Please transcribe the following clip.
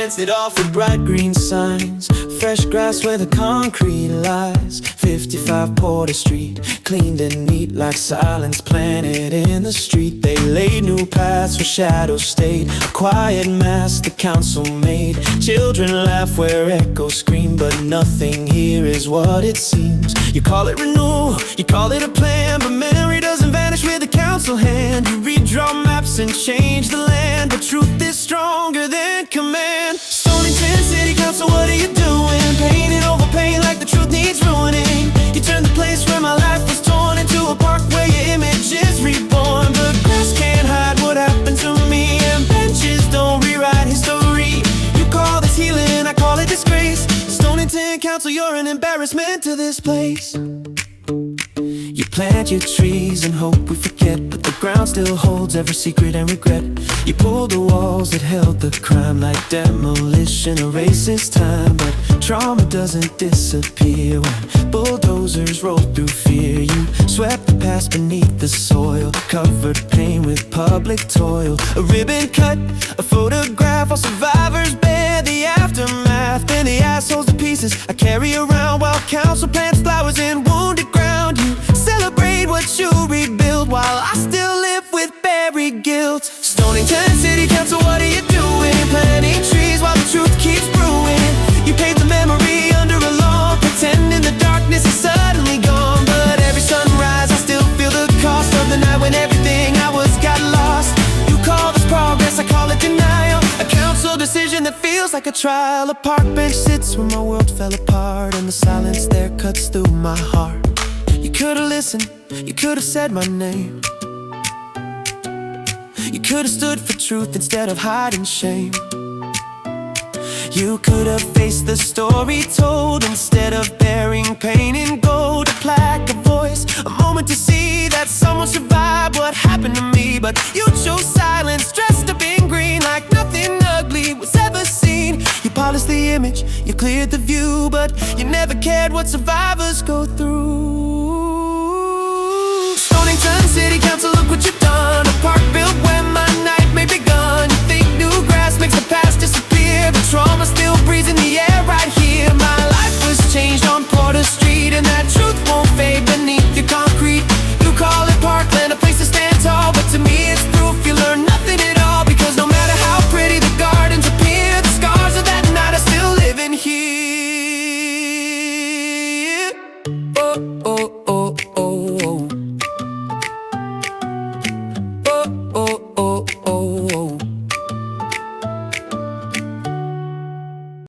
fenced it off with bright green signs, fresh grass where the concrete lies. 55 Porter Street, cleaned and neat like silence planted in the street. They laid new paths where shadows stayed, a quiet mass the council made. Children laugh where echoes scream, but nothing here is what it seems. You call it renewal, you call it a plan, but memory doesn't vanish with a council hand. You redraw maps and change the land, but truth is stronger than command. Stonington City Council, what are you doing? Painting over pain like the truth needs ruining. You turned the place where my life was torn into a park where your image is reborn. But grass can't hide what happened to me, and benches don't rewrite history. You call this healing, I call it disgrace. Stonington Council, you're an embarrassment to this place. You plant your trees and hope we forget, but the ground still holds every secret and regret. You pull the walls that held the crime like demolition erases time, but trauma doesn't disappear when bulldozers roll through fear. You swept the past beneath the soil, covered pain with public toil. A ribbon cut, a photograph, all survivors bear the aftermath. Then the assholes to pieces I carry around while council plants flowers in wounded ground. You celebrate what you rebuild while I still live with buried guilt. Stonington City Council, what are you doing? Planting trees while the truth keeps brewing. You paint the memory under a lawn, pretending the darkness is suddenly gone. But every sunrise I still feel the cost of the night when everything I was got lost. You call this progress, I call it denial. A council decision that feels like a trial. A park bench sits where my world fell apart, and the silence there cuts through my heart. You could've listened, you could've said my name. You could've stood for truth instead of hiding shame. You could've faced the story told instead of bearing pain in gold. A plaque, a voice, a moment to see that someone survived what happened to me. But you chose silence, dressed up in green, like nothing ugly was ever seen. You polished the image, you cleared the view, but you never cared what survivors go through.